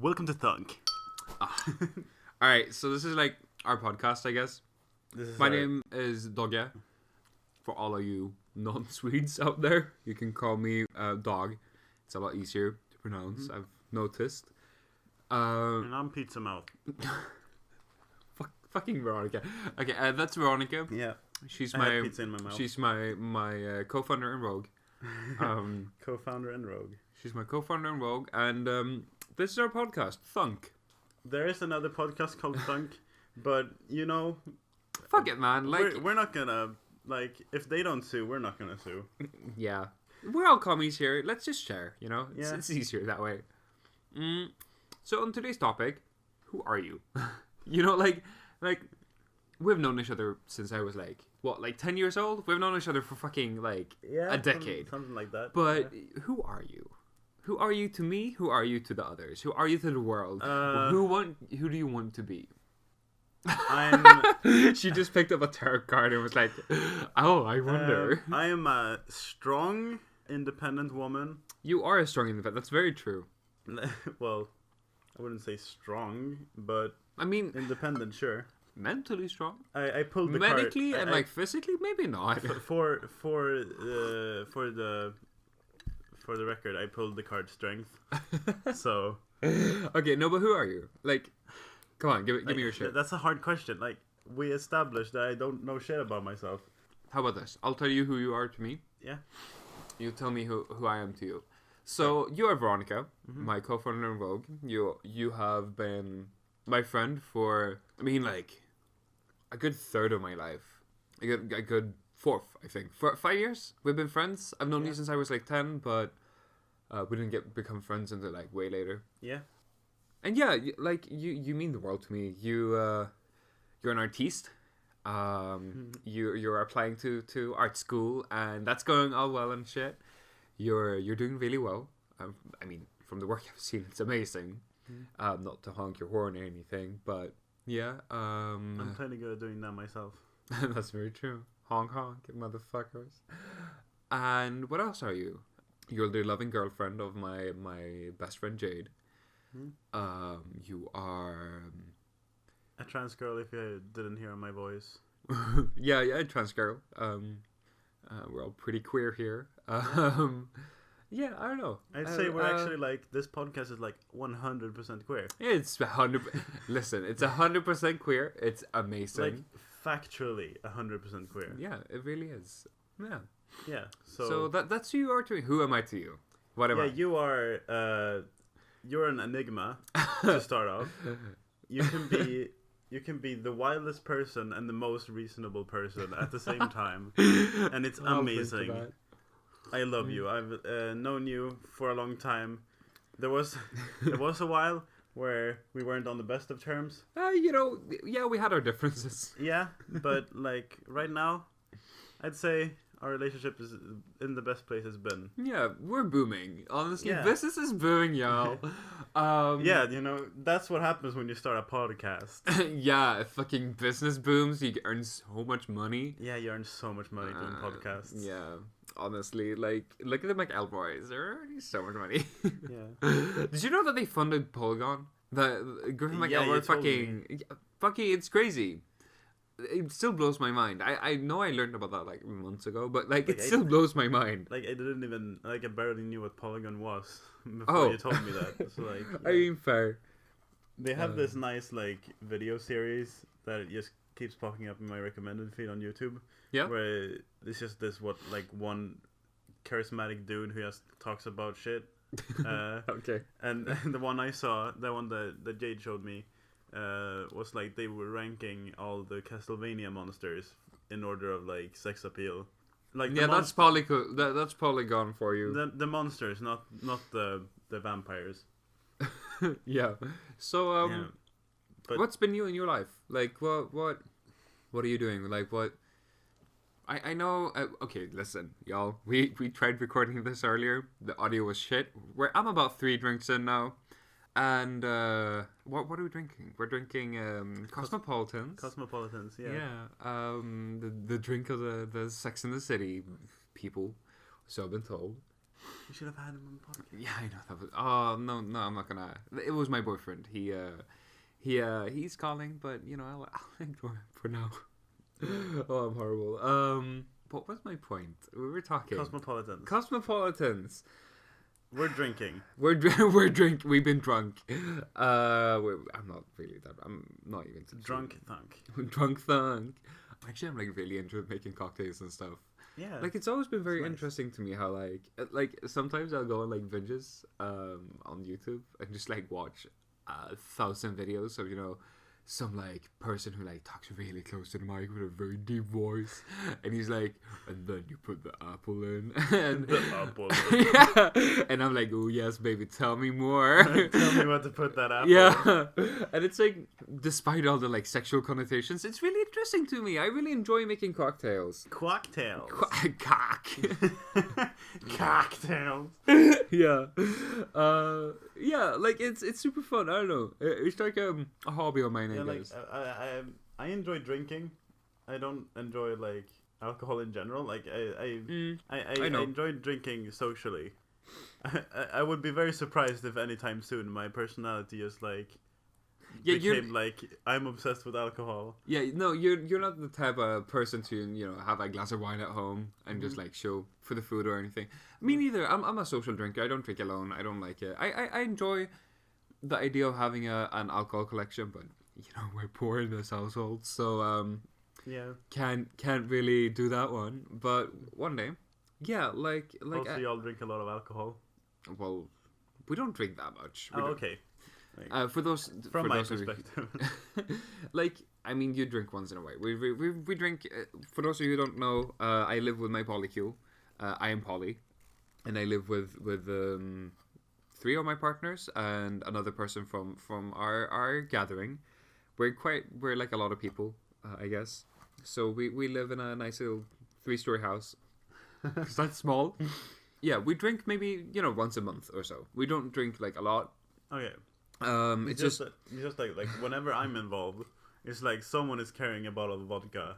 Welcome to Thunk. Alright, so this is like our podcast, I guess. My name is Dogge. For all of you non-Swedes out there, you can call me Dog. It's a lot easier to pronounce, I've noticed. And I'm Pizza Mouth. Fucking Veronica. Okay, that's Veronica. Yeah. She's I have pizza in my mouth. She's my co-founder in Rogue. Co-founder and Rogue. She's my co-founder in Rogue, and this is our podcast, Thunk. There is another podcast called Thunk, but you know, fuck it, man. Like we're not gonna if they don't sue, we're not gonna sue. Yeah, we're all commies here. Let's just share. You know, it's easier that way. So on today's topic, who are you? You know, like we've known each other since I was 10 years old. We've known each other for fucking a decade, something like that. But who are you? Who are you to me? Who are you to the others? Who are you to the world? Who do you want to be? She just picked up a tarot card and was like, "Oh, I wonder." I am a strong, independent woman. You are a strong independent. That's very true. Well, I wouldn't say strong, but I mean, independent, sure. Mentally strong. I pulled the medically card. and physically, maybe not. For the record, I pulled the card strength. So okay, no, but who are you? Come on, give me your shit. That's a hard question. We established that I don't know shit about myself. How about this? I'll tell you who you are to me. Yeah. You tell me who I am to you. So you are Veronica, my co-founder in Vogue. You have been my friend for a good third of my life. A good fourth, I think. For 5 years we've been friends. I've known you since I was 10, but we didn't become friends until way later. Yeah. And yeah, you mean the world to me. You're an artiste. You're applying to art school, and that's going all well and shit. You're doing really well. I mean, from the work I've seen, it's amazing. Not to honk your horn or anything, but yeah. I'm plenty good at doing that myself. That's very true. Honk honk, motherfuckers. And what else are you? You're the loving girlfriend of my best friend Jade. You are a trans girl, if you didn't hear my voice. yeah, trans girl. We're all pretty queer here. Yeah, I don't know. I'd say we're actually this podcast is 100% queer. It's 100. Listen, it's 100% queer. It's amazing. Factually 100% queer. Yeah, it really is. Yeah. Yeah. So that's who you are to me. Who am I to you? What am I? Yeah, you are. You're an enigma to start off. You can be the wildest person and the most reasonable person at the same time, and it's amazing. I love you. I've known you for a long time. There was a while where we weren't on the best of terms. We had our differences. Yeah, but right now, I'd say our relationship is in the best place it's been. Yeah, we're booming. Honestly, business is booming, y'all. Yeah, that's what happens when you start a podcast. Yeah, fucking business booms. You earn so much money. Yeah, you earn so much money doing podcasts. Yeah, honestly, look at the McElroys. They're earning so much money. Yeah. Did you know that they funded Polygon? The Griffin McElroy fucking, it's crazy. It still blows my mind. I know I learned about that months ago, but it still blows my mind. I didn't even I barely knew what Polygon was before you told me that. So I mean, fair. They have this nice video series that just keeps popping up in my recommended feed on YouTube. Yeah. Where it's just this one charismatic dude who just talks about shit. Okay. And the one I saw, the one that Jade showed me, was they were ranking all the Castlevania monsters in order of sex appeal. That's that's Polygon for you. The monsters, not the vampires. Yeah. So But what's been you in your life? What are you doing? What? I know. Okay, listen, y'all. We tried recording this earlier. The audio was shit. I'm about 3 drinks in now. And what are we drinking? We're drinking Cosmopolitans. Cosmopolitans, yeah. Yeah. The drink of the Sex and the City people, so I've been told. You should have had him on the podcast. Yeah, I know that was. Oh no, I'm not gonna. It was my boyfriend. He's calling, but I'll ignore him for now. Oh, I'm horrible. What was my point? We were talking Cosmopolitans. We're drinking. We've been drunk. I'm not really that. I'm not even drunk thunk. Drunk thunk. Actually, I'm like really into making cocktails and stuff. Yeah. Like it's always been very nice. interesting to me how like sometimes I'll go on like binges on YouTube and just like watch 1,000 videos of some like person who like talks really close to the mic with a very deep voice, and he's like, and then you put the apple in, and The apple. yeah, and I'm like, oh yes, baby, tell me more. Tell me what to put that apple. Yeah, and it's like, despite all the like sexual connotations, it's really interesting to me. I really enjoy making cocktails. Cocktails. Cock. Cocktails. Yeah, yeah, like it's super fun. I don't know. It's like a hobby of mine. Yeah, I like guess. I enjoy drinking. I don't enjoy like alcohol in general. Like I enjoy drinking socially. I would be very surprised if anytime soon my personality is like became like I'm obsessed with alcohol. Yeah, no, you're not the type of person to have a glass of wine at home and just like show for the food or anything. Me neither. I'm a social drinker. I don't drink alone. I don't like it. I enjoy the idea of having an alcohol collection, but we're poor in this household, so yeah, can't really do that one. But one day, yeah, like also y'all drink a lot of alcohol. Well, we don't drink that much. Oh, okay. For those from my those perspective. Like, I mean, you drink once in a while. We drink. For those of you who don't know, I live with my polycule. I am poly, and I live with 3 of my partners and another person from our gathering. We're like a lot of people, I guess. So we live in a nice little 3-story house. Cause that's small. Yeah, we drink maybe once a month or so. We don't drink like a lot. Okay. It's just like whenever I'm involved, it's like someone is carrying a bottle of vodka.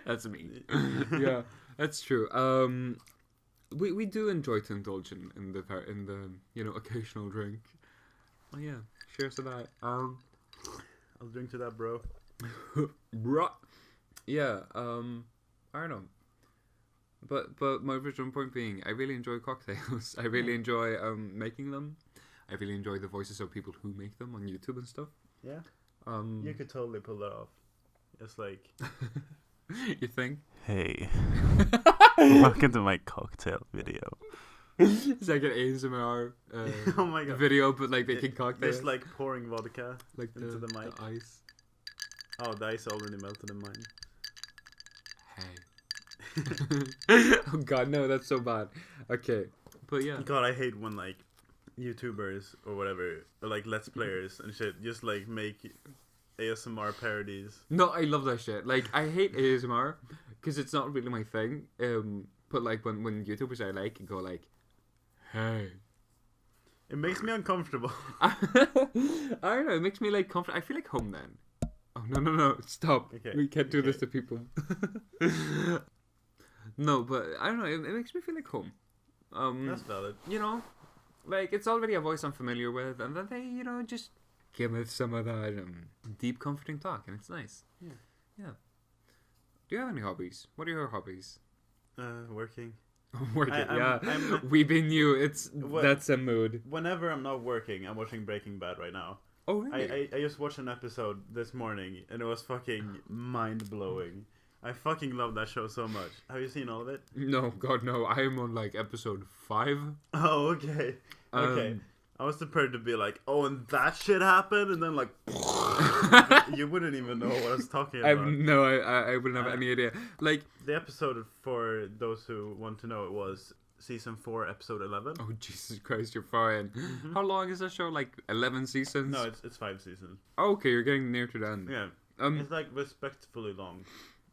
That's me. Yeah, that's true. We do enjoy to indulge in the occasional drink. Oh yeah, cheers to that. I'll drink to that, bro. Bruh. Yeah. I don't know. But my original point being, I really enjoy cocktails. I really enjoy making them. I really enjoy the voices of people who make them on YouTube and stuff. Yeah. You could totally pull that off. It's like. You think? Hey. Welcome to my cocktail video. It's like an ASMR oh my God. video, but like making cocktails. It's like pouring vodka like into the mic. The ice. Oh, the ice already melted in mine. Hey. Oh God, no, that's so bad. Okay, but yeah. God, I hate when like YouTubers or whatever, or like Let's Players and shit, just like make ASMR parodies. No, I love that shit. Like, I hate ASMR because it's not really my thing. But like when YouTubers I like go like, hey. It makes me uncomfortable. I don't know. It makes me like comfortable. I feel like home then. Oh no! Stop. Okay. We can't do this to people. No, but I don't know. It makes me feel like home. That's valid. Like it's already a voice I'm familiar with, and then they just give me some of that deep, comforting talk, and it's nice. Yeah. Do you have any hobbies? What are your hobbies? Working. Yeah. We've been new. That's a mood. Whenever I'm not working, I'm watching Breaking Bad right now. Oh, really? I just watched an episode this morning, and it was fucking mind-blowing. I fucking love that show so much. Have you seen all of it? No, God, no. I am on, like, episode 5. Oh, okay. Okay. I was prepared to be like, oh, and that shit happened? And then, like, you wouldn't even know what I was talking about. I wouldn't have any idea. Like, the episode, for those who want to know, it was season 4, episode 11. Oh, Jesus Christ, you're far in. Mm-hmm. How long is that show? Like, 11 seasons? No, it's 5 seasons. Oh, okay, you're getting near to the end. Yeah. It's, like, respectfully long.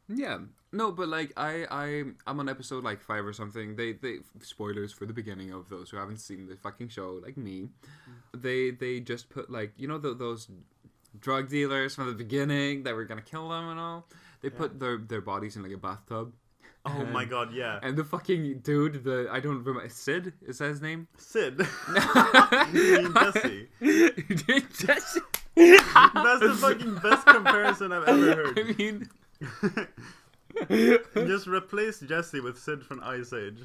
Yeah. No, but, like, I'm on episode, like, 5 or something. They spoilers for the beginning of those who haven't seen the fucking show, like me. They just put, like, those drug dealers from the beginning that were gonna kill them and all. They put their bodies in, like, a bathtub. Oh my god, yeah. And the fucking dude, I don't remember, Sid? Is that his name? Sid. You mean Jesse. Jesse. That's the fucking best comparison I've ever heard. I mean... Just replace Jesse with Sid from Ice Age.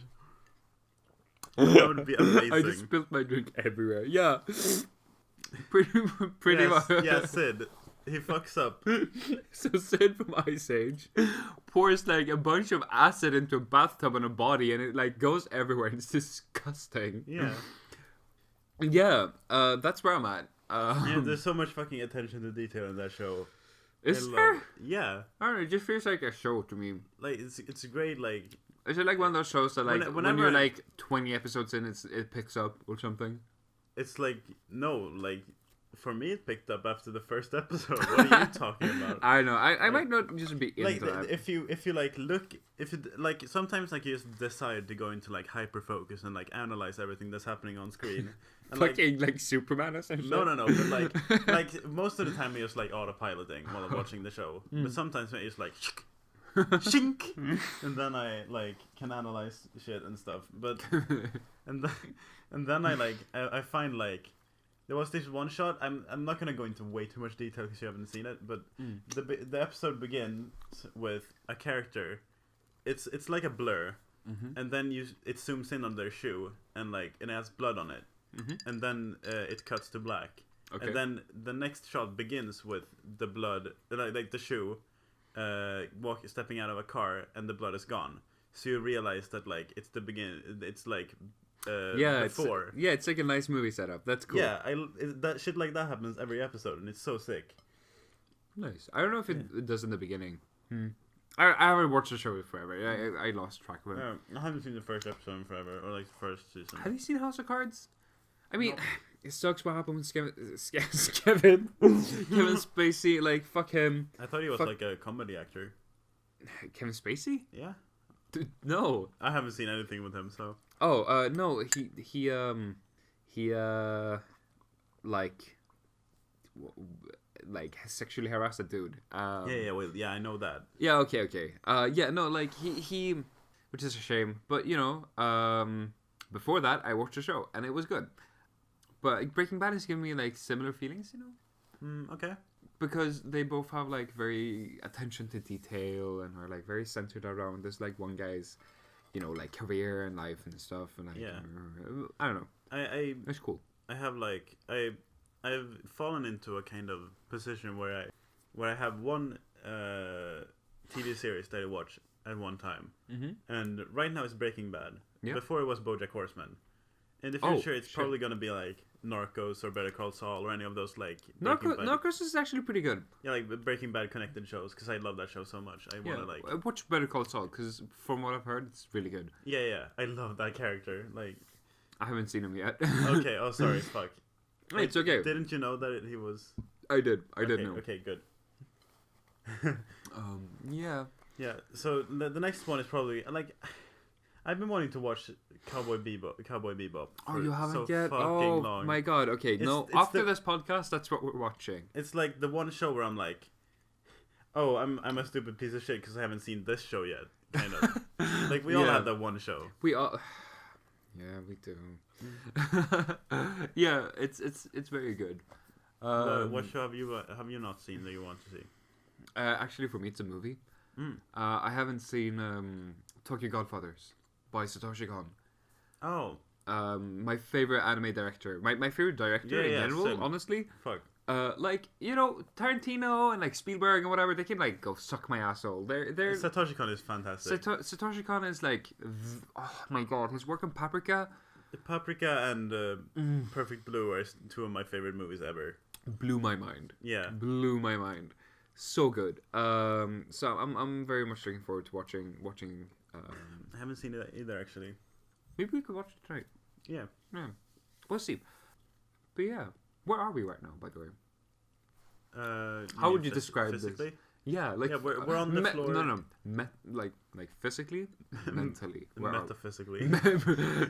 That would be amazing. I just spilled my drink everywhere. Yeah. Pretty yes, much. Yeah, Sid. He fucks up. So Sid from Ice Age pours like a bunch of acid into a bathtub on a body, and it like goes everywhere. It's disgusting. Yeah. Yeah. That's where I'm at. Yeah, there's so much fucking attention to detail in that show. Is there? Yeah. I don't know. It just feels like a show to me. Like it's great. Like, is it like one of those shows that like when you're like 20 episodes in, it picks up or something? It's like no, like. For me, it picked up after the first episode. What are you talking about? I know. I might not just be into like that. If you like look, if you like sometimes like you just decide to go into like hyper focus and like analyze everything that's happening on screen. And, fucking like Superman or something. No. But like most of the time you're just like autopiloting while I'm watching the show. But sometimes it's just like shink, and then I like can analyze shit and stuff. But and then I find like. There was this one shot. I'm not gonna go into way too much detail because you haven't seen it. But the episode begins with a character. It's like a blur, and then it zooms in on their shoe and like it has blood on it, and then it cuts to black. Okay. And then the next shot begins with the blood, like the shoe, stepping out of a car, and the blood is gone. So you realize that like it's the begin. It's like. Before. It's like a nice movie setup. That's cool. Yeah, that shit like that happens every episode, and it's so sick. Nice. I don't know if it does in the beginning. I haven't watched the show forever. I lost track of it. I haven't seen the first episode in forever, or like the first season. Have you seen House of Cards? I mean, it sucks what happened with Kevin Spacey. Like, fuck him. I thought he was like a comedy actor. Kevin Spacey? Yeah. Dude, no. I haven't seen anything with him, so. Oh, no, he sexually harassed a dude. Yeah, I know that. Yeah, okay. Yeah, no, like he, which is a shame, but you know, before that I watched the show and it was good. But Breaking Bad has given me like similar feelings, you know. Okay. Because they both have like very attention to detail and are like very centered around this like one guy's. You know, like career and life and stuff, and like, I don't know. It's cool. I have like I've fallen into a kind of position where I have one TV series that I watch at one time, and right now it's Breaking Bad. Yeah. Before it was BoJack Horseman. In the future, it's probably gonna be like Narcos or Better Call Saul or any of those like. Narcos is actually pretty good. Yeah, like Breaking Bad connected shows because I love that show so much. I wanna like. Watch Better Call Saul because from what I've heard, it's really good. Yeah, I love that character. Like, I haven't seen him yet. Okay. Oh, sorry. Fuck. It's okay. Didn't you know that he was? I did. I did know. Okay, good. Yeah. Yeah. So the next one is probably like. I've been wanting to watch Cowboy Bebop. Oh, you haven't so yet? Oh long. My god! Okay, after this podcast, that's what we're watching. It's like the one show where I'm like, oh, I'm a stupid piece of shit because I haven't seen this show yet. Kind of like we all have that one show. We all. Yeah, we do. Yeah, it's very good. What show have you not seen that you want to see? Actually, for me, it's a movie. I haven't seen Tokyo Godfathers by Satoshi Kon. Oh. My favorite anime director. My favorite director in general, same. Honestly. Fuck. Like, you know, Tarantino and like Spielberg and whatever, they can like go suck my asshole. They're Satoshi Kon is fantastic. Satoshi Kon is like, oh my god, his work on Paprika and Perfect Blue are two of my favorite movies ever. Blew my mind. Yeah. Blew my mind. So good. So I'm very much looking forward to watching. I haven't seen it either, actually. Maybe we could watch it tonight. Yeah. We'll see. But yeah, where are we right now, by the way? How would you describe physically? this? Yeah, like we're on the floor. No, like physically, mentally, metaphysically.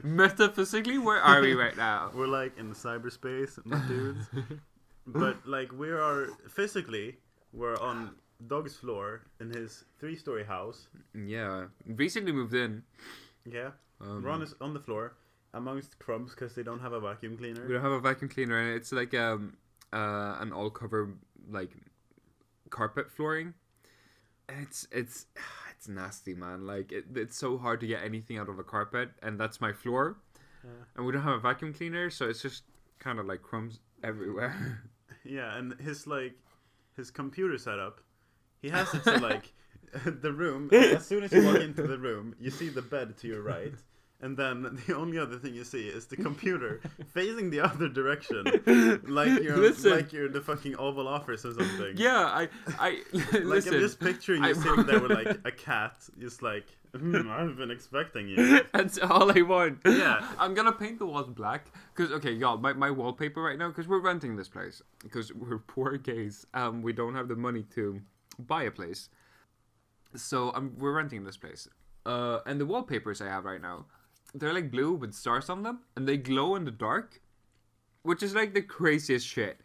Metaphysically, where are we right now? We're like in cyberspace, my dudes. But like we are physically, we're on Dog's floor in his 3-story house. Yeah, recently moved in. Yeah, Ron is on the floor amongst crumbs because they don't have a vacuum cleaner. We don't have a vacuum cleaner, and it's like an all cover like carpet flooring. And it's nasty, man. Like it's so hard to get anything out of a carpet, and that's my floor. Yeah. And we don't have a vacuum cleaner, so it's just kind of like crumbs everywhere. Yeah, and his computer setup, he has it so like the room. As soon as you walk into the room, you see the bed to your right. And then the only other thing you see is the computer facing the other direction, like you're in the fucking Oval Office or something. Yeah, I like listen, I'm just picturing you sitting there with like a cat, just like I've been expecting you. That's all I want. Yeah, I'm gonna paint the walls black because okay, y'all, my wallpaper right now because we're renting this place because we're poor gays. We don't have the money to buy a place, so we're renting this place. And the wallpapers I have right now. They're like blue with stars on them, and they glow in the dark, which is like the craziest shit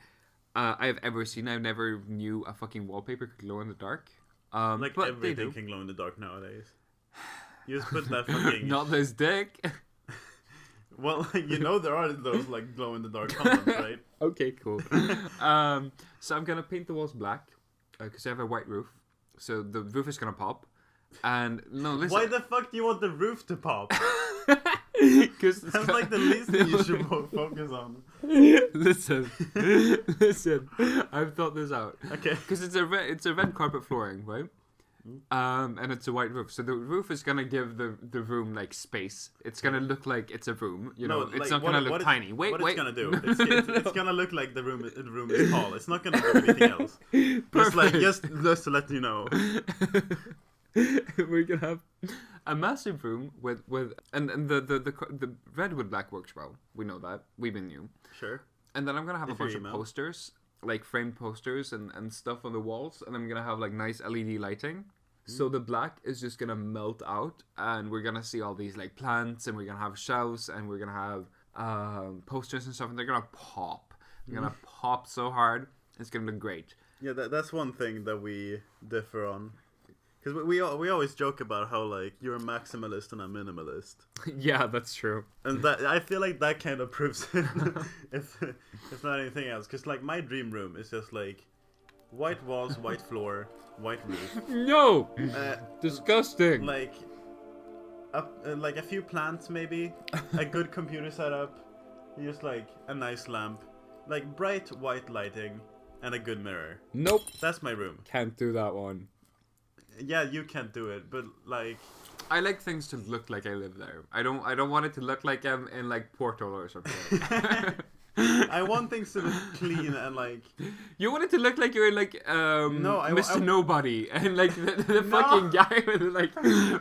I've ever seen. I never knew a fucking wallpaper could glow in the dark. like but everything can glow in the dark nowadays. You just put that fucking not this dick. Well, you know there are those like glow in the dark condoms, right? Okay, cool. So I'm gonna paint the walls black because I have a white roof, so the roof is gonna pop. And no, listen. Why the fuck do you want the roof to pop? Because that's like the least thing you should focus on. Listen, I've thought this out. Okay. Because it's a red carpet flooring, right? And it's a white roof, so the roof is gonna give the room like space. It's gonna look like it's a room, you know. It's not gonna look tiny. Wait. It's gonna do? It's gonna look like the room is tall. It's not gonna do anything else. Just to let you know. We're gonna have a massive room with and the red with black works well. We know that. We've been new. Sure. And then I'm gonna have a bunch of posters, like framed posters and stuff on the walls, and I'm gonna have like nice LED lighting. So the black is just gonna melt out, and we're gonna see all these like plants, and we're gonna have shelves, and we're gonna have posters and stuff, and they're gonna pop. They're gonna pop so hard. It's gonna look great. Yeah, that's one thing that we differ on. Because we always joke about how like you're a maximalist and a minimalist. Yeah, that's true. And that I feel like that kind of proves it, if not anything else. Because like my dream room is just like white walls, white floor, white roof. No, disgusting. Like a few plants maybe, a good computer setup, just like a nice lamp, like bright white lighting, and a good mirror. Nope, that's my room. Can't do that one. Yeah, you can't do it, but like I like things to look like I live there. I don't want it to look like I'm in like Portal or something. I want things to look clean and like. You want it to look like you're in like Mr. Nobody and like the fucking guy with like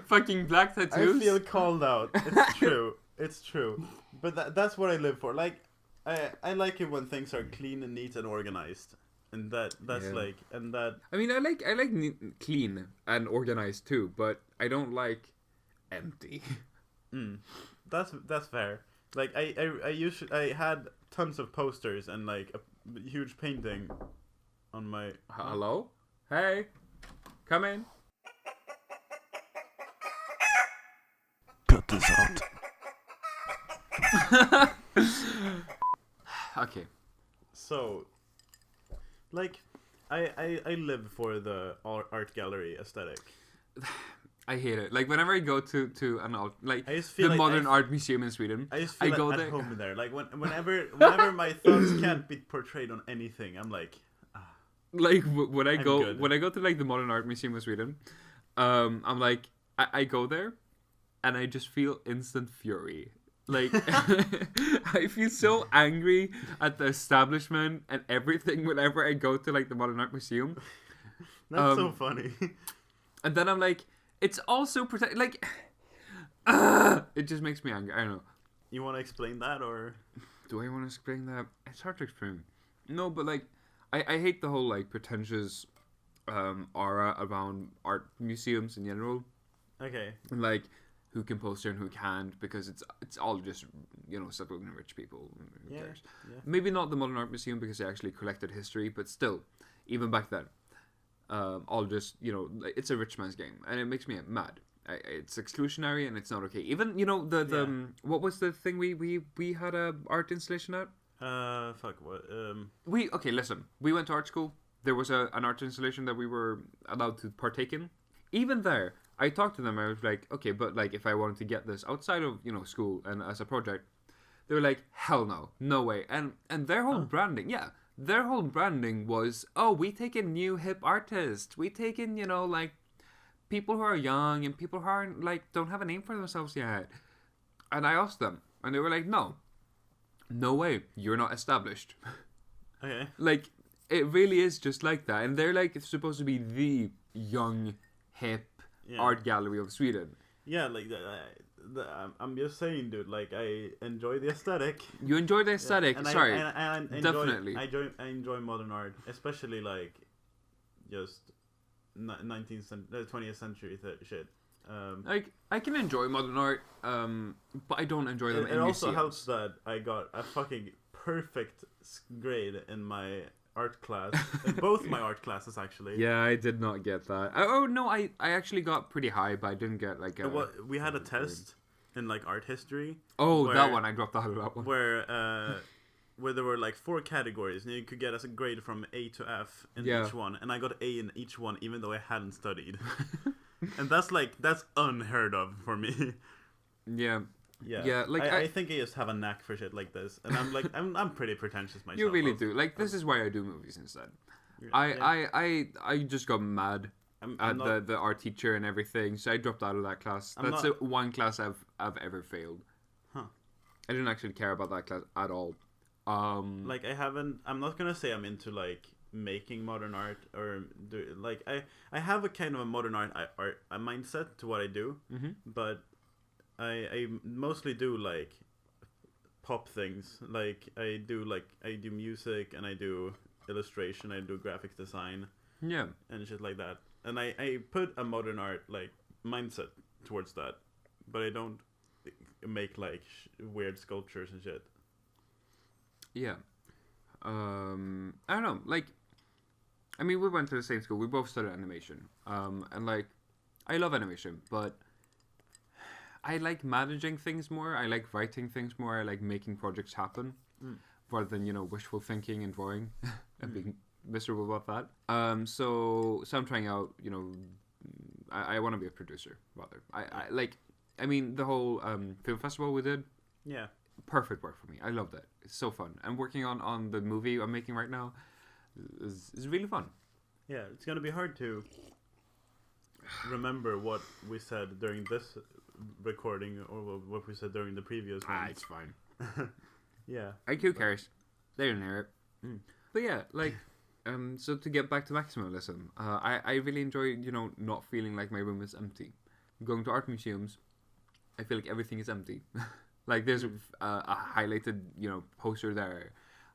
fucking black tattoos. I feel called out. It's true. It's true. But that's what I live for. Like I like it when things are clean and neat and organized. And that's like, and that. I mean, I like clean and organized too, but I don't like empty. That's fair. Like I had tons of posters and like a huge painting on my. Hello? Hey, come in. Cut this out. Okay. So. Like, I live for the art gallery aesthetic. I hate it. Like whenever I go to an art, like the modern art museum in Sweden, I just feel go at there. Home there. Like whenever my thoughts can't be portrayed on anything, I'm like. Like when I go to like the modern art museum in Sweden, I'm like I go there, and I just feel instant fury. Like, I feel so angry at the establishment and everything whenever I go to, like, the Modern Art Museum. That's so funny. And then I'm like, it's also like, it just makes me angry. I don't know. You want to explain that, or? Do I want to explain that? It's hard to explain. No, but, like, I hate the whole, like, pretentious aura around art museums in general. Okay. And, like, who can poster and who can't, because it's all just, you know, suburban rich people. Who cares? Yeah. Maybe not the Modern Art Museum because they actually collected history, but still, even back then. all just it's a rich man's game, and it makes me mad. It's exclusionary and it's not okay. Even the what was the thing we had a art installation at? Fuck what? Listen. We went to art school. There was an art installation that we were allowed to partake in. Even there, I talked to them. I was like, okay, but like if I wanted to get this outside of school and as a project, they were like, hell no, no way. And their whole branding, their whole branding was, oh, we take in new hip artists. We take in like people who are young and people who aren't like don't have a name for themselves yet. And I asked them, and they were like, no way, you're not established. Okay. Like, it really is just like that. And they're like supposed to be the young, hip art gallery of Sweden. Yeah, like I'm just saying, dude. Like, I enjoy the aesthetic. You enjoy the aesthetic, and sorry. I enjoy, definitely. I enjoy modern art, especially like just 20th century shit. Like, I can enjoy modern art, but I don't enjoy them. It also helps that I got a fucking perfect grade in my art class, in both my art classes actually. Yeah, I did not get that. Oh no, I actually got pretty high, but I didn't get like we had a test in like art history. Oh, that one I dropped out of that one. Where there were like 4 categories and you could get a grade from A to F in each one, and I got A in each one even though I hadn't studied. And that's unheard of for me. Yeah. Like I think I just have a knack for shit like this, and I'm like I'm pretty pretentious myself. You really do. Like, this is why I do movies instead. I just got mad at the art teacher and everything, so I dropped out of that class. That's the one class I've ever failed. Huh. I didn't actually care about that class at all. Like, I'm not gonna say I'm into like making modern art or like I have a kind of a modern art a mindset to what I do, but I mostly do like pop things. Like I do music, and I do illustration, I do graphic design, and shit like that. And I put a modern art like mindset towards that, but I don't make like weird sculptures and shit. Yeah. I don't know. Like, I mean, we went to the same school. We both studied animation. And like, I love animation, but I like managing things more. I like writing things more. I like making projects happen, rather than wishful thinking and drawing and being miserable about that. So I'm trying out. I want to be a producer rather. I mean, the whole film festival we did. Yeah. Perfect work for me. I loved it. It's so fun. And working on the movie I'm making right now is really fun. Yeah, it's gonna be hard to remember what we said during this recording or what we said during the previous one. It's fine. Yeah. Who cares? They didn't hear it. But yeah, like, so to get back to maximalism, I really enjoy, not feeling like my room is empty. Going to art museums, I feel like everything is empty. Like, there's a highlighted, poster there,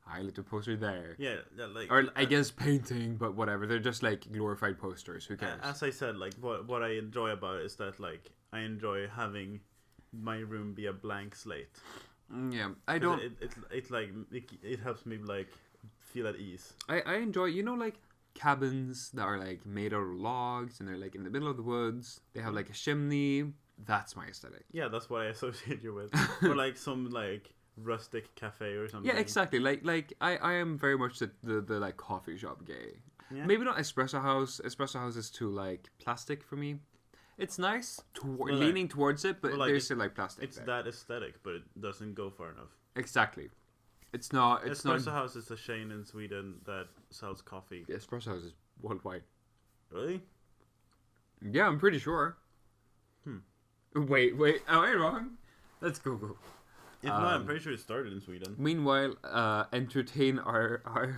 highlighted poster there. Yeah, like... Or, I guess, painting, but whatever. They're just, like, glorified posters. Who cares? As I said, like, what I enjoy about it is that, like, I enjoy having my room be a blank slate. Yeah, I don't... It's like, it helps me, like, feel at ease. I enjoy, like, cabins that are, like, made out of logs, and they're, like, in the middle of the woods. They have, like, a chimney. That's my aesthetic. Yeah, that's what I associate you with. Or like some like rustic cafe or something. Yeah, exactly. Like I am very much the like coffee shop gay. Yeah. Maybe not espresso house. Espresso house is too like plastic for me. It's nice leaning towards it, but there's still like plastic. It's that aesthetic, but it doesn't go far enough. Exactly. It's not. Espresso house is a chain in Sweden that sells coffee. The espresso house is worldwide. Really? Yeah, I'm pretty sure. Wait, am I wrong? Let's Google. If not, I'm pretty sure it started in Sweden. Meanwhile, entertain our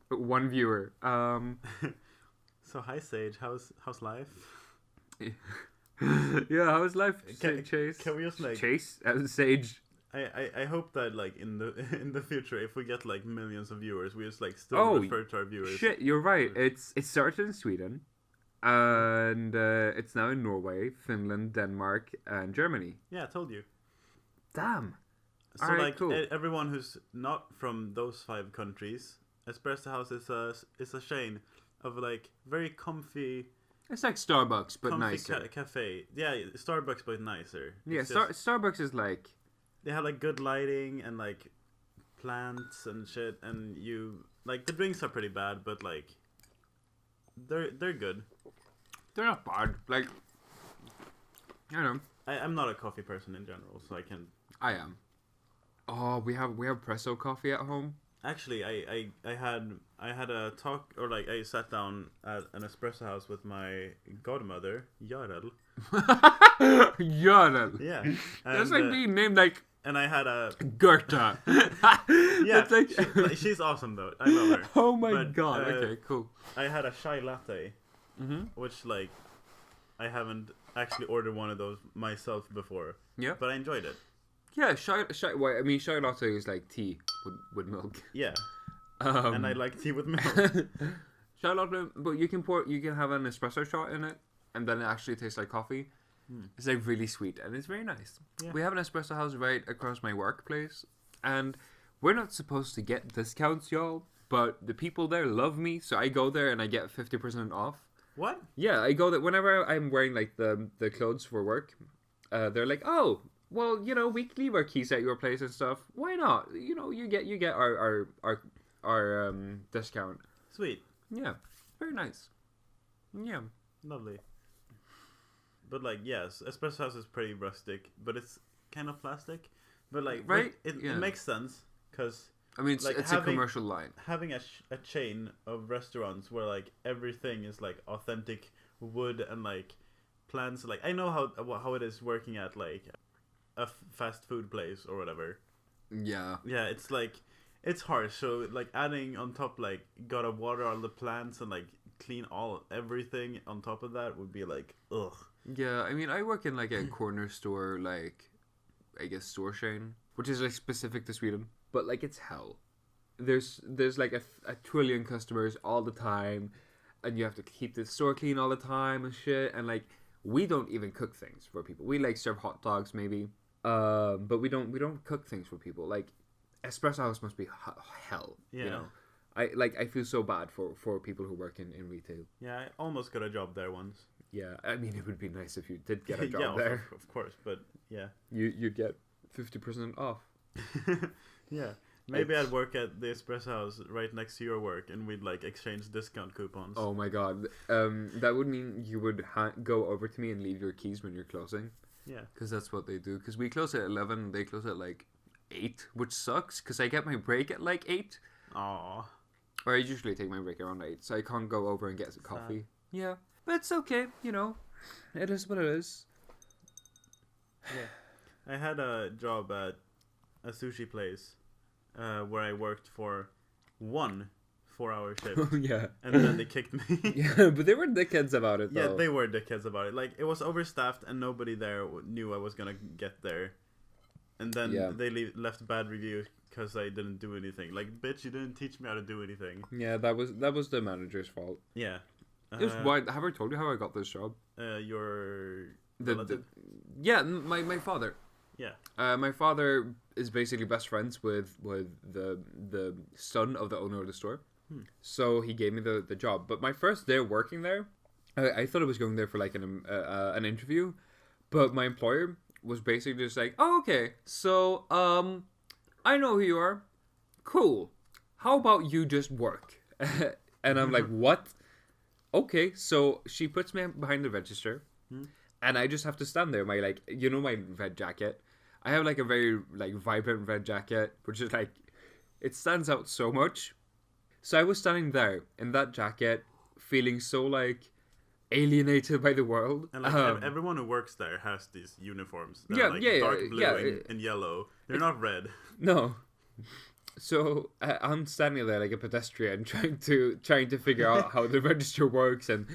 one viewer. So hi Sage, how's life? Yeah, how's life, Chase? Can we just like Chase Sage? I hope that like in the future, if we get like millions of viewers, we just like still refer to our viewers. Shit, you're right. It started in Sweden. And it's now in Norway, Finland, Denmark, and Germany. Yeah, I told you. Damn. So all right, like cool. Everyone who's not from those 5 countries, Espresso House is a chain of like very comfy. It's like Starbucks, but Comfy nicer. cafe. Yeah, Starbucks, but nicer. Yeah, It's just, Starbucks is like... they have like good lighting and like plants and shit, and you like the drinks are pretty bad, but like they're good. They're not bad. Like, I don't know. I'm not a coffee person in general, so I can. I am. Oh, we have Presso coffee at home. Actually, I had a talk, or like I sat down at an espresso house with my godmother, Jarl. Jarl. Yeah, That's and, like being named like and I had a Goethe. yeah. That's like... She's awesome though. I love her. Oh my But, god. Okay, cool. I had a chai latte, which like I haven't actually ordered one of those myself before. Yeah. But I enjoyed it. Yeah, chai latte is like tea with milk. Yeah. And I like tea with milk. Chai latte, but you can have an espresso shot in it, and then it actually tastes like coffee. It's like really sweet, and it's very nice. Yeah. We have an espresso house right across my workplace, and we're not supposed to get discounts, y'all, but the people there love me, so I go there and I get 50% off. What? Yeah, I go there whenever I'm wearing like the clothes for work. They're like, oh, well, you know, we leave our keys at your place and stuff. Why not? You know, you get our discount. Sweet. Yeah, very nice. Yeah, Lovely. But like, yes, espresso house is pretty rustic, but it's kind of plastic. But like, right? It Yeah. makes sense because I mean, like it's a commercial line. having a chain of restaurants where like everything is like authentic wood and like plants. Like I know how it is working at like a fast food place or whatever. Yeah. Yeah, it's like it's harsh. So like adding on top like gotta water all the plants and like clean everything on top of that would be like ugh. Yeah, I mean, I work in like a corner store, like I guess store chain, which is like specific to Sweden, but like it's hell. There's like a trillion customers all the time, and you have to keep the store clean all the time and shit. And like we don't even cook things for people. We like serve hot dogs maybe, but we don't cook things for people. Like espresso house must be hell. Yeah. You know, I feel so bad for people who work in retail. Yeah, I almost got a job there once. Yeah, I mean, it would be nice if you did get a job Yeah, there. of course, but yeah. You'd get 50% off. Yeah. Maybe I'd work at the espresso house right next to your work, and we'd like exchange discount coupons. Oh my god. That would mean you would go over to me and leave your keys when you're closing. Yeah. Because that's what they do. Because we close at 11, they close at like 8, which sucks. Because I get my break at like 8. Aww. Or I usually take my break around 8, so I can't go over and get some coffee. Yeah. But it's okay, you know. It is what it is. Yeah. I had a job at a sushi place where I worked for 1 4-hour shift. Yeah. And then they kicked me. Yeah, but they were dickheads about it, though. Yeah, they were dickheads about it. Like, it was overstaffed and nobody there knew I was gonna get there. And then they left bad reviews because I didn't do anything. Like, bitch, you didn't teach me how to do anything. Yeah, that was the manager's fault. Yeah. It was why. Have I told you how I got this job? Your relative? My father. Yeah. My father is basically best friends with the son of the owner of the store. So he gave me the job. But my first day working there, I thought I was going there for like an interview, but my employer was basically just like, oh, okay, so I know who you are. Cool. How about you just work? And I'm like, what? Okay, so she puts me behind the register, and I just have to stand there. My my red jacket. I have like a very like vibrant red jacket, which is like, it stands out so much. So I was standing there in that jacket, feeling so like alienated by the world. And like everyone who works there has these uniforms. They're dark blue and yellow. They're not red. No. So I'm standing there like a pedestrian, trying to figure out how the register works, and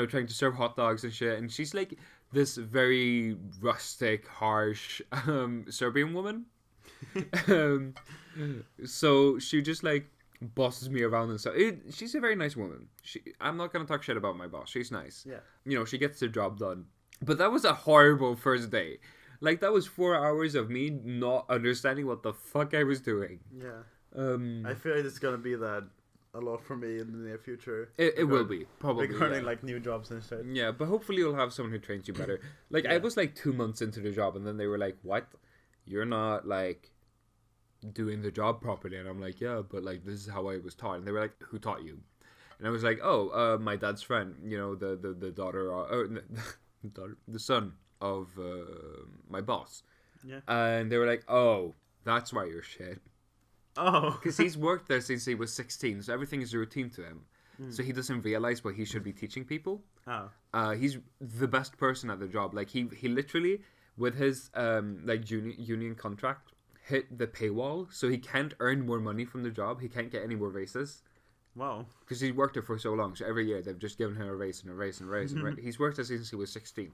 trying to serve hot dogs and shit. And she's like this very rustic, harsh Serbian woman. So she just like bosses me around and stuff. She's a very nice woman. I'm not gonna talk shit about my boss. She's nice. Yeah. She gets the job done. But that was a horrible first day. Like, that was 4 hours of me not understanding what the fuck I was doing. Yeah. I feel like it's gonna be that a lot for me in the near future. It will be probably regarding like new jobs and shit. Yeah, but hopefully you'll have someone who trains you better. Like I was like 2 months into the job, and then they were like, "What? You're not like doing the job properly." And I'm like, "Yeah, but like this is how I was taught." And they were like, "Who taught you?" And I was like, "Oh, my dad's friend. You know, the daughter, the son of my boss." Yeah. And they were like, "Oh, that's why you're shit." Oh. Because he's worked there since he was 16, so everything is a routine to him. So he doesn't realize what he should be teaching people. Oh. He's the best person at the job. Like he literally, with his like union contract, hit the paywall, so he can't earn more money from the job. He can't get any more raises. Wow. Because he's worked there for so long. So every year they've just given him a raise and a raise and a raise. And he's worked there since he was 16.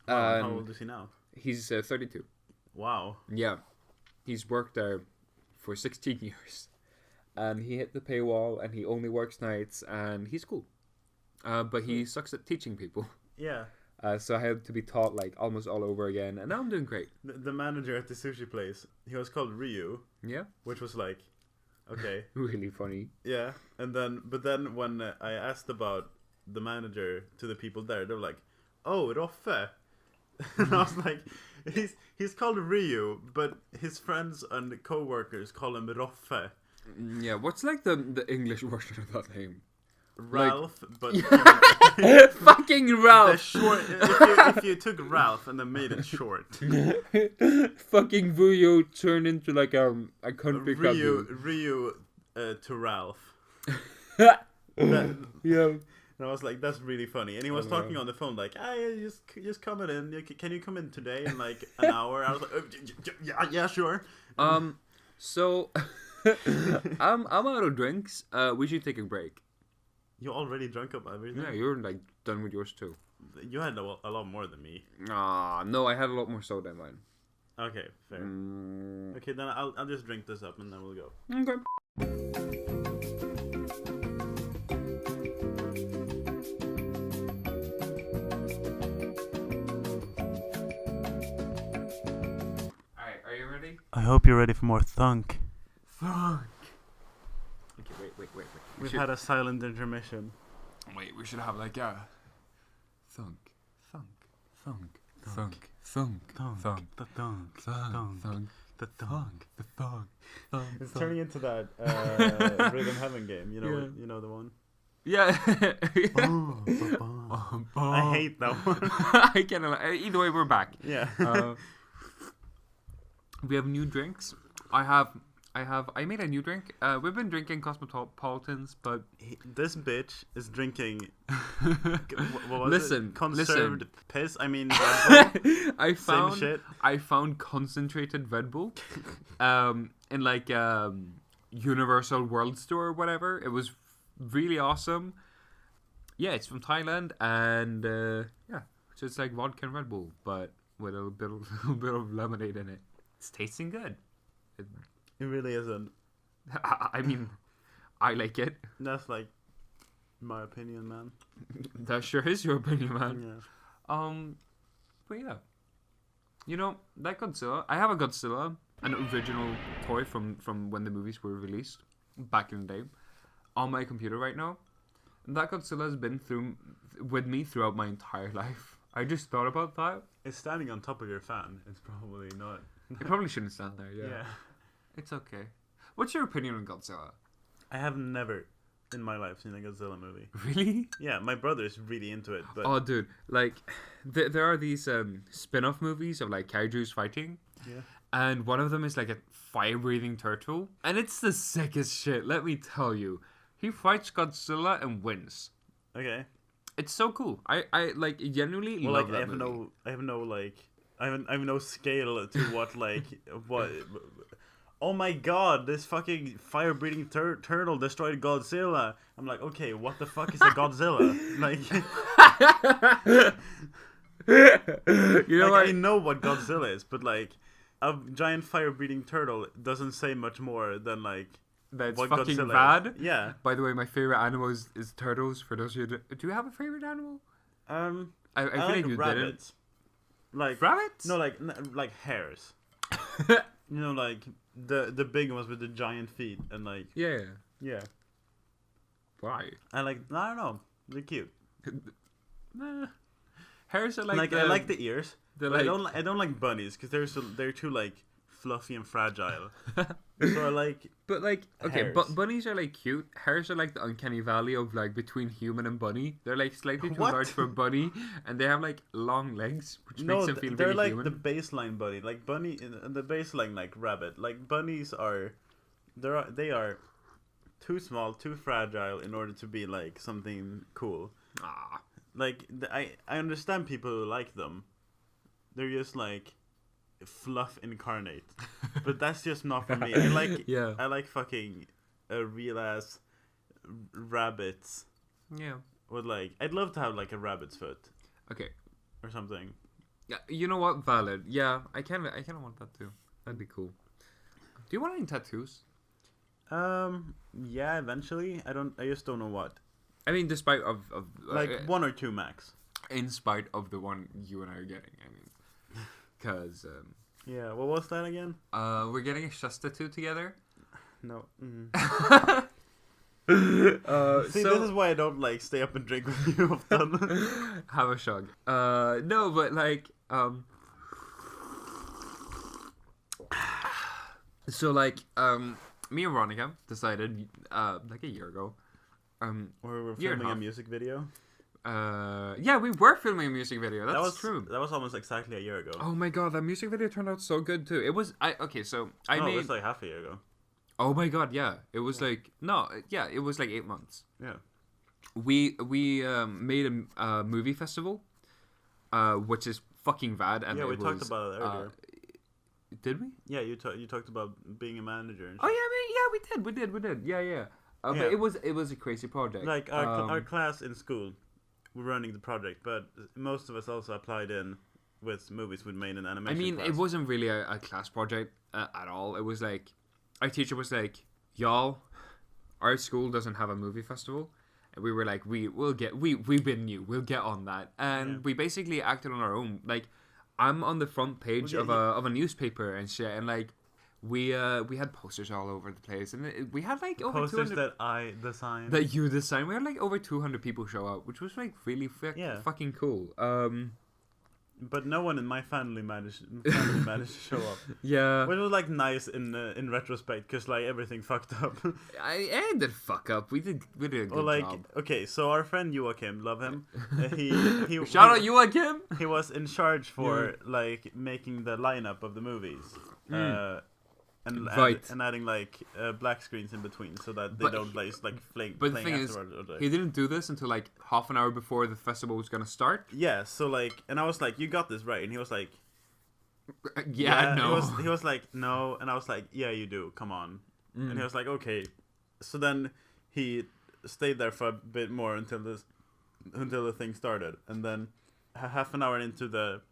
How old is he now? He's 32. Wow. Yeah. He's worked there for 16 years. And he hit the paywall, and he only works nights, and he's cool. But he sucks at teaching people. Yeah. So I had to be taught like almost all over again, and now I'm doing great. The manager at the sushi place, he was called Ryu. Yeah. Which was like, okay. Really funny. Yeah. But then when I asked about the manager to the people there, they were like, "Oh, Roffe." And I was like, he's called Ryu, but his friends and co-workers call him Roffe. Yeah, what's like the English version of that name? Ralph, but fucking Ralph. The short. If you took Ralph and then made it short, fucking Ryu turned into like a country club. Ryu to Ralph. Yeah. And I was like, that's really funny. And he was talking on the phone like, "Hey, just coming in. Can you come in today in like an hour?" I was like, yeah, sure. So I'm out of drinks. We should take a break. You already drunk up everything? Yeah, you're like done with yours too. You had a lot more than me. No, I had a lot more soda in mine. Okay, fair. Okay, then I'll just drink this up and then we'll go. Okay. Alright, are you ready? I hope you're ready for more thunk. Thunk. Okay, wait. We've had a silent intermission. Wait, we should have like a thunk, thunk, thunk, thunk, thunk, thunk, the thunk, thunk, the thunk, the thunk, thunk. It's turning into that rhythm heaven game. You know the one. Yeah. I hate that one. I can't. Either way, we're back. Yeah. We have new drinks. I made a new drink. We've been drinking Cosmopolitans, but this bitch is drinking. Listen, conserved piss. I mean, I found same shit. I found concentrated Red Bull, in like Universal World Store or whatever. It was really awesome. Yeah, it's from Thailand, and yeah, so it's like vodka and Red Bull, but with a little bit of lemonade in it. It's tasting good. It really isn't. I mean, I like it. That's like my opinion, man. That sure is your opinion, man. Yeah. But yeah, you know that Godzilla. I have a Godzilla, an original toy from when the movies were released back in the day, on my computer right now. And that Godzilla has been with me throughout my entire life. I just thought about that. It's standing on top of your fan. It's probably not. It probably shouldn't stand there. Yeah. It's okay. What's your opinion on Godzilla? I have never in my life seen a Godzilla movie. Really? Yeah, my brother is really into it. But oh, dude, like there are these spin-off movies of like kaijus fighting. Yeah. And one of them is like a fire-breathing turtle, and it's the sickest shit. Let me tell you, he fights Godzilla and wins. Okay. It's so cool. I like genuinely love that movie. I have no scale to what what. Oh my god, this fucking fire-breathing turtle destroyed Godzilla. I'm like, okay, what the fuck is a Godzilla? Like, you know, like I know what Godzilla is, but like a giant fire-breathing turtle doesn't say much more than like that's what fucking Godzilla bad. Is. Yeah. By the way, my favorite animal is turtles. For those of you, do you have a favorite animal? I feel like you rabbits. Like rabbits? No, like hares. You know, like the big ones with the giant feet and like yeah. Why? I don't know. They're cute. Nah. Hares are I like the ears. They're But like, I don't like bunnies because they're too like fluffy and fragile. So I like. but like, okay, hares. bunnies are like cute. Hares are like the uncanny valley of like between human and bunny. They're like slightly too What? large for a bunny, and they have like long legs, which makes them feel they're really like human. the baseline bunny. Like bunny, the baseline like rabbit. Like bunnies are, they are too small, too fragile in order to be like something cool. Ah. Like I understand people who like them. They're just like fluff incarnate, but that's just not for me. I like fucking real ass rabbits Yeah. with like. I'd love to have like a rabbit's foot Okay. or something. Yeah. You know what? Valid. Yeah. I kind of want that too. That'd be cool. Do you want any tattoos? Yeah, eventually. I just don't know what. I mean, despite of Like 1 or 2 max. in spite of the one you and I are getting. I mean, because Yeah, what was that again? we're getting a chest tattoo together. No. So See, this is why I don't like stay up and drink with you often. have a shug. No, but like so like me and Veronica decided like a year ago. Or we were Year and filming a a half. music video. Yeah, we were filming a music video. That's That was true. That was almost exactly a year ago. Oh my god, that music video turned out so good too. It was okay. So I No, made. it was like half a year ago. Oh my god, yeah. It was like no, yeah, it was like 8 months. Yeah. We made a movie festival, which is fucking rad. And Yeah, we it talked was, about it earlier. Did we? Yeah, you talked about being a manager. And Oh yeah, we did. Yeah. Yeah. But it was a crazy project. like our class in school, we're running the project, but most of us also applied in with movies we'd made in I animation. mean, class. it wasn't really a class project at all. It was like our teacher was like, "Y'all, our school doesn't have a movie festival." And we were like, we've been new. We'll get on that. And we basically acted on our own. Like, I'm on the front page of a newspaper and shit. And like, we had posters all over the place. And we had like over posters 200 that I designed. that you designed. We had like over 200 people show up, which was like really fucking cool. But no one in my family managed to show up. Yeah. Which was like nice in retrospect, because like everything fucked up. I did fuck up. We did a good Or like, job. okay, so our friend Joachim, love him. He Shout out you again. He was in charge for like making the lineup of the movies. And adding like black screens in between so that they don't like playing. But the thing is, he didn't do this until like half an hour before the festival was gonna start. Yeah, so like, and I was like, "You got this right," and he was like, "Yeah, no." He was like, "No," and I was like, "Yeah, you do. Come on." And he was like, "Okay." So then he stayed there for a bit more until the thing started, and then half an hour into the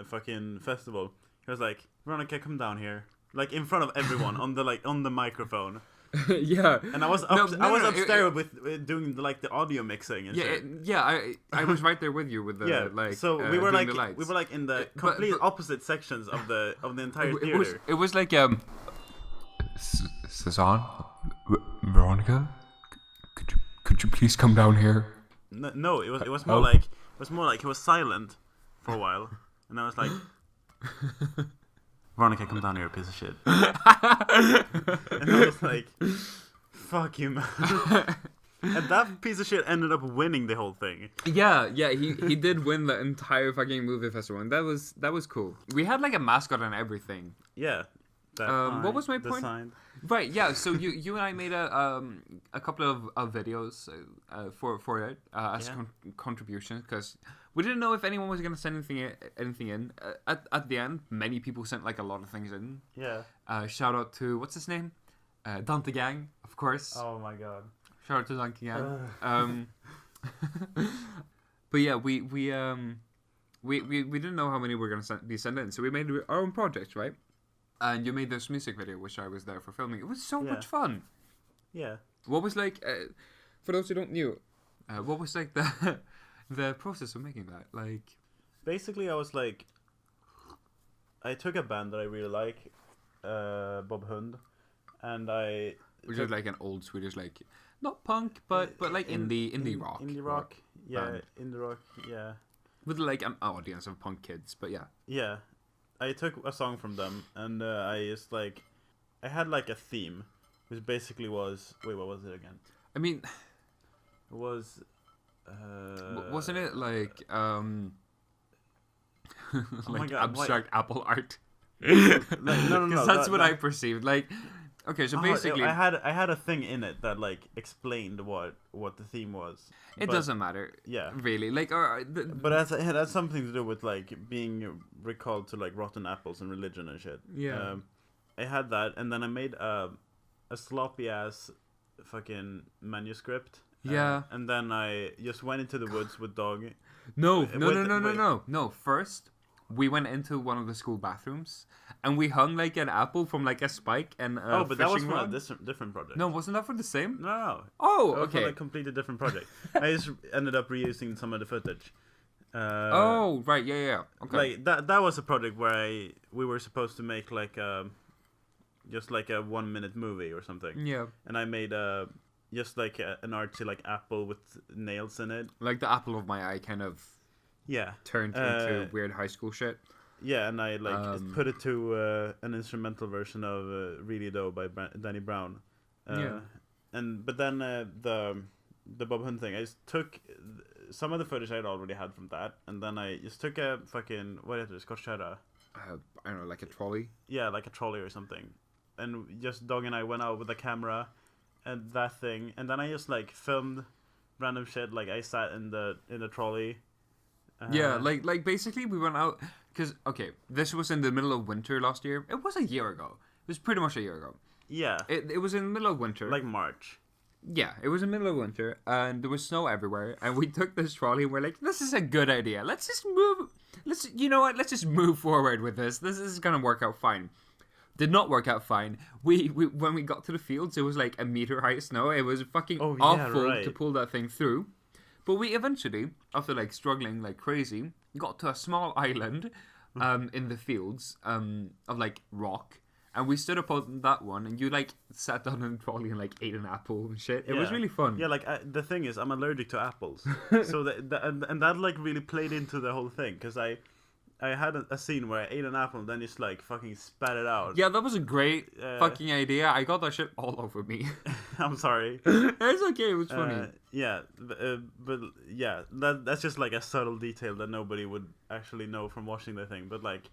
fucking festival, he was like, "Veronica, come down here." Like in front of everyone on the microphone. Yeah. And I was upstairs with doing the audio mixing and shit. I was right there with you with the So we were doing like the lights. in the complete opposite sections of the entire theater. It was like Cezanne, Veronica, could you please come down here? No, it was more like he was silent for a while, and I was like, Veronica, come down here, piece of shit. And I was like, fuck you, man. And that piece of shit ended up winning the whole thing. Yeah, he did win the entire fucking movie festival, and that was cool. We had like a mascot and everything. Yeah. What was my point? Designed. Right, yeah. So you and I made a couple of videos for it as a contribution, because we didn't know if anyone was gonna send anything in. At the end, many people sent like a lot of things in. Yeah. Shout out to what's his name, Dante Gang, of course. Oh my god. Shout out to Dante Gang. But yeah, we didn't know how many were gonna be sent in, so we made our own projects, right? And you made this music video, which I was there for filming. It was so much fun. Yeah. What was like, for those who don't know, what was like the process of making that? Like, basically, I was like, I took a band that I really like, Bob Hund, and which is like an old Swedish like not punk, but like indie rock. Indie rock, yeah, band. indie rock, yeah. With like an audience of punk kids, but yeah. Yeah, I took a song from them, and I just like, I had like a theme, which basically was, wait, what was it again? I mean, It was, wasn't it like my like God, abstract Apple art? no, Because that's what I perceived. Like, okay, so basically, I had a thing in it that like explained what the theme was. it but, doesn't matter. Yeah. Really, like, But it had something to do with like being recalled to like rotten apples and religion and shit. Yeah. I had that, and then I made a sloppy ass fucking manuscript. Yeah. And then I just went into the woods with Dog. No. Wait. No. First, we went into one of the school bathrooms and we hung like an apple from like a spike and a But that was fishing for rod. a different project. No, wasn't that for the same? No. Oh, That was for okay. a completely different project. I just ended up reusing some of the footage. Oh, right, yeah. Okay. Like that was a project where we were supposed to make like just like a 1 minute movie or something. Yeah. And I made just like an artsy like apple with nails in it. Like the apple of my eye kind of Yeah. turned into weird high school shit. Yeah, and I like put it to an instrumental version of "Really Though" by Danny Brown. Yeah. But then the Bob Hunt thing, I just took some of the footage I'd already had from that, and then I just took a fucking what is it, Scotchera? I don't know, like a trolley. Yeah, like a trolley or something, and just Dog and I went out with a camera and that thing, and then I just like filmed random shit. Like I sat in the trolley. Yeah, like basically we went out because okay, this was in the middle of winter last year. It was a year ago. It was pretty much a year ago. Yeah. It was in the middle of winter. Like March. Yeah, it was in the middle of winter and there was snow everywhere. And we took this trolley and we're like, this is a good idea. Let's just move. You know what? Let's just move forward with this. This is gonna work out fine. Did not work out fine. We when we got to the fields, it was like a meter high snow. It was fucking awful to pull that thing through. But we eventually, after like struggling like crazy, got to a small island in the fields of like rock. And we stood up on that one, and you like sat down in the trolley and like ate an apple and shit. It was really fun. Yeah, like the thing is, I'm allergic to apples, so and that like really played into the whole thing because I had a scene where I ate an apple and then just like fucking spat it out. Yeah, that was a great fucking idea. I got that shit all over me. I'm sorry. It's okay. It was funny. Yeah, but yeah, that's just like a subtle detail that nobody would actually know from watching the thing. But like,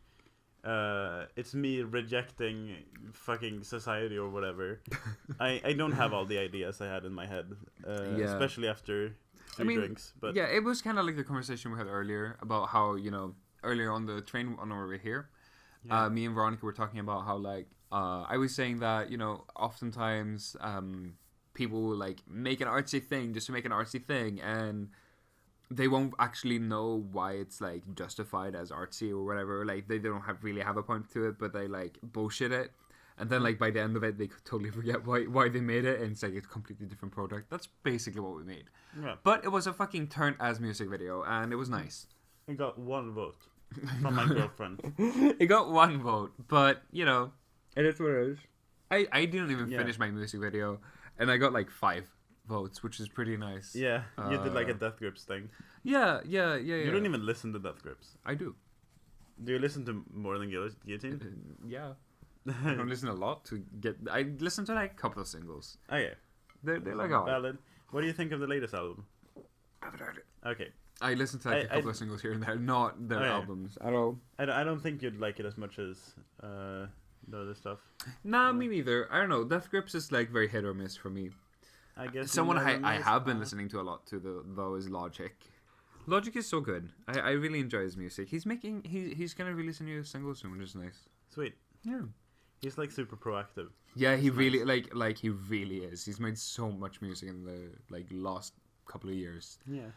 it's me rejecting fucking society or whatever. I don't have all the ideas I had in my head, especially after three drinks. But yeah, it was kind of like the conversation we had earlier about how earlier on the train on our way here, me and Veronica were talking about how like I was saying that oftentimes people will like make an artsy thing just to make an artsy thing and they won't actually know why it's like justified as artsy or whatever. Like they don't really have a point to it, but they like bullshit it. And then like by the end of it, they could totally forget why they made it, and it's like a completely different product. That's basically what we made. Yeah. But it was a fucking turned as music video, and it was nice. It got 1 vote from my girlfriend. It got 1 vote, but it is what it is. I didn't even finish my music video, and I got like 5 votes, which is pretty nice. Yeah, you did like a Death Grips thing. Yeah. You don't even listen to Death Grips. I do. Do you listen to more than Guillotine? Yeah. I don't listen a lot I listen to like a couple of singles. Oh yeah. They're like all valid. What do you think of the latest album? I haven't heard it. Okay. I listened to like a couple of singles here and there, not their albums at all. I don't think you'd like it as much as the other stuff. Nah, me neither. I don't know. Death Grips is like very hit or miss for me. I guess someone I have been listening to a lot though is Logic. Logic is so good. I really enjoy his music. He's gonna release a new single soon, which is nice. Sweet. Yeah. He's like super proactive. Yeah, he really nice. like he really is. He's made so much music in the like last couple of years. Yeah.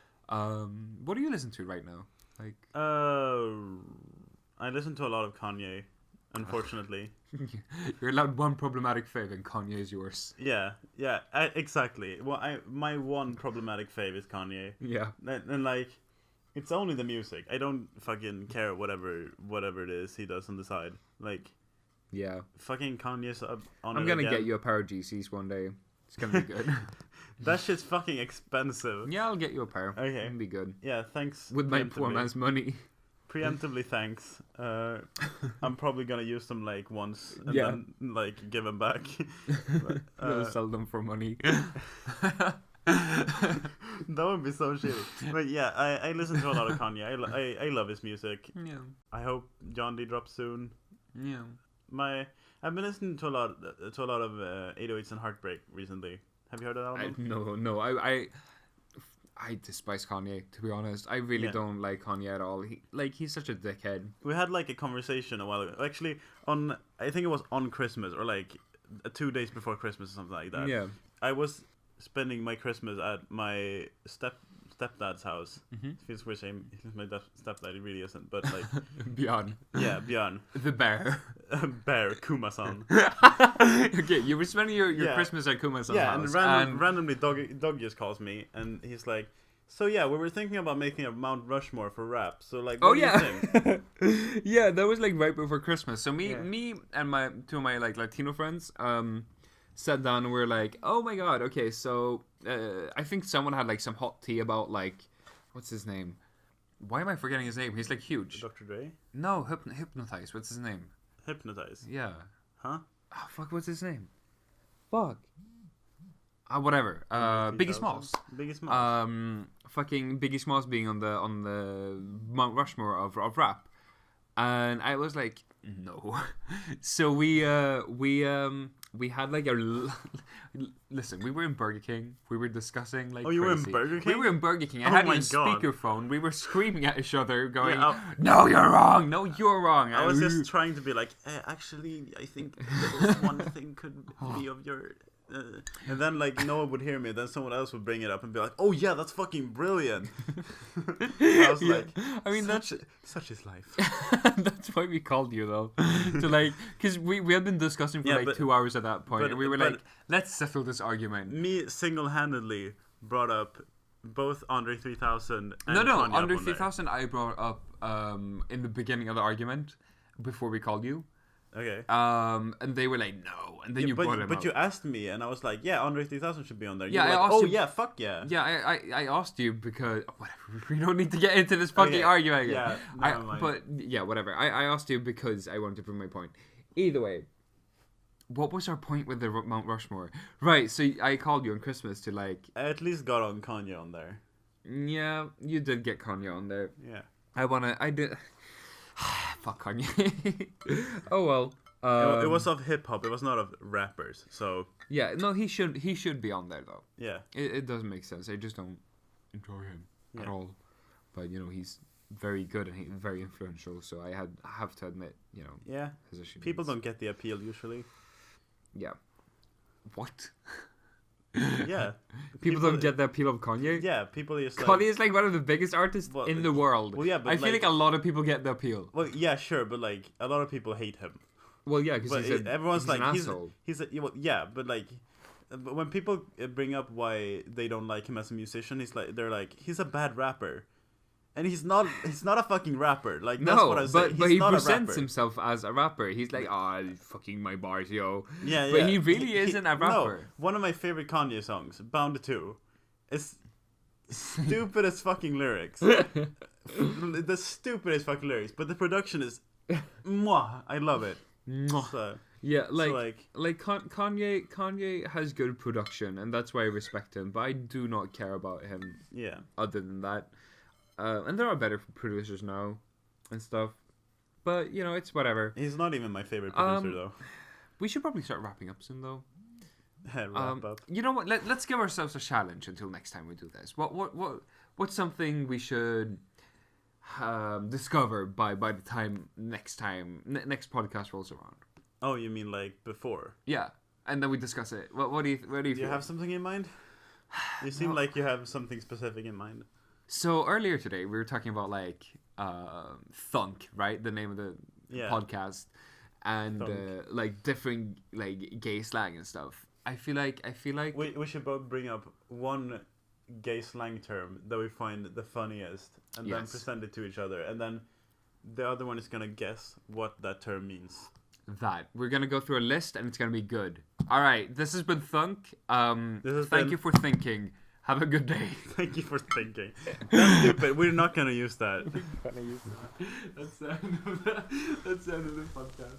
What do you listen to right now? Like I listen to a lot of Kanye, unfortunately. You're allowed one problematic fave and Kanye is yours. Yeah, exactly. Well, my one problematic fave is Kanye. Yeah. And like, it's only the music. I don't fucking care whatever it is he does on the side. Like, yeah. Fucking Kanye's on I'm it gonna again. get you a pair of GCs one day. It's gonna be good. That shit's fucking expensive. Yeah, I'll get you a pair. Okay. It'll be good. Yeah, thanks. With my poor man's money. Preemptively, thanks. I'm probably gonna use them like once and Yeah. then like give them back. But, They'll sell them for money. that would be so shitty. But yeah, I listen to a lot of Kanye. I love his music. Yeah. I hope John D drops soon. Yeah. I've been listening to a lot of 808s and Heartbreak recently. Have you heard of that album? No. I despise Kanye, to be honest. I really don't like Kanye at all. He's such a dickhead. We had like a conversation a while ago. Actually, I think it was on Christmas or like 2 days before Christmas or something like that. Yeah. I was spending my Christmas at my stepdad's house. Mm-hmm. Feels weird saying he's my stepdad. He really isn't, but like Björn. Yeah, Björn. The bear. Bear Kuma-san. Okay, you were spending your Christmas at Kuma-san's house. And randomly Doug just calls me and he's like, so yeah, we were thinking about making a Mount Rushmore for rap. So like, what do you think? Yeah, that was like right before Christmas. So me and two of my like Latino friends sat down and we were like, oh my god, okay, so I think someone had like some hot tea about like, what's his name? Why am I forgetting his name? He's like huge. Dr. Dre? No, Hypnotize. What's his name? Hypnotize. Yeah. Huh? Oh, fuck, what's his name? Fuck. Whatever. Biggie Smalls. Biggie Smalls. Fucking Biggie Smalls being on the Mount Rushmore of rap, and I was like, no. So we had like listen. We were in Burger King. We were discussing like. Oh, you crazy. were in Burger King? We were in Burger King. I Oh had my a God. speakerphone. We were screaming at each other, going, Yeah, "No, you're wrong. No, you're wrong." I was just trying to be like, actually, I think this one thing could be of your. And then like no one would hear me. Then someone else would bring it up and be like, "Oh yeah, that's fucking brilliant." I was like, I mean, such is life. That's why we called you though, to like, because we had been discussing for 2 hours at that point, and we were like, let's settle this argument. Me single-handedly brought up both Andre 3000 and No, Kanye Andre up on there. 3000 I brought up in the beginning of the argument before we called you. Okay. And they were like, no, and then you brought him up. But you asked me, and I was like, yeah, Andre 3000 should be on there. Yeah, you were I like, asked oh you- yeah, fuck yeah. Yeah, I asked you because whatever. We don't need to get into this fucking argument. Yeah, never mind. But yeah, whatever. I asked you because I wanted to prove my point. Either way, what was our point with the Mount Rushmore? Right. So I called you on Christmas to like. I at least got on Kanye on there. Yeah, you did get Kanye on there. Yeah. I did. Fuck Kanye. Oh well. It was of hip hop. It was not of rappers. So Yeah, no, he should be on there though. yeah. It does make sense. I just don't enjoy him at all. But you know, he's very good and he's very influential. So I have to admit, you know, Yeah. his achievements. People don't get the appeal usually. Yeah. What? Yeah. People don't get the appeal of Kanye. Yeah. People just like. Kanye is like one of the biggest artists Well, in the world. well, yeah, but I feel like like- a lot of people get the appeal. Well, yeah, sure, but like a lot of people hate him. Well, yeah, because But everyone's he's like an he's asshole. well, yeah, but like but when people bring up why they don't like him as a musician, they're like he's a bad rapper, and he's not a fucking rapper. Like that's what I was saying. but He's he not a presents rapper. himself as a rapper. He's like, fucking my bars, yo. Yeah, But he really isn't a rapper. No, one of my favorite Kanye songs, "Bound 2," is stupid as fucking lyrics. The stupidest fucking lyrics, but the production is, mwah, I love it. So, Yeah, like- Kanye has good production, and that's why I respect him. But I do not care about him. yeah. Other than that, and there are better producers now, and stuff. But you know, it's whatever. He's not even my favorite producer though. We should probably start wrapping up soon, though. Wrap up. You know what? Let's give ourselves a challenge until next time we do this. What's something we should discover by the time next podcast rolls around? Oh, you mean like before? Yeah, and then we discuss it. What do you Do you feel? have something in mind? You seem like you have something specific in mind. So earlier today we were talking about like thunk, right? The name of the Yeah. podcast, and Thunk. like different like gay slang and stuff. I feel like We should both bring up one gay slang term that we find the funniest, and then Yes. present it to each other, and then the other one is gonna guess what that term means. that. We're gonna go through a list, and it's gonna be good. All right, this has been Thunk. Thank you for thinking. Have a good day. Thank you for thinking. That's stupid. We're not gonna use that. We're gonna use that. That's the end of the podcast.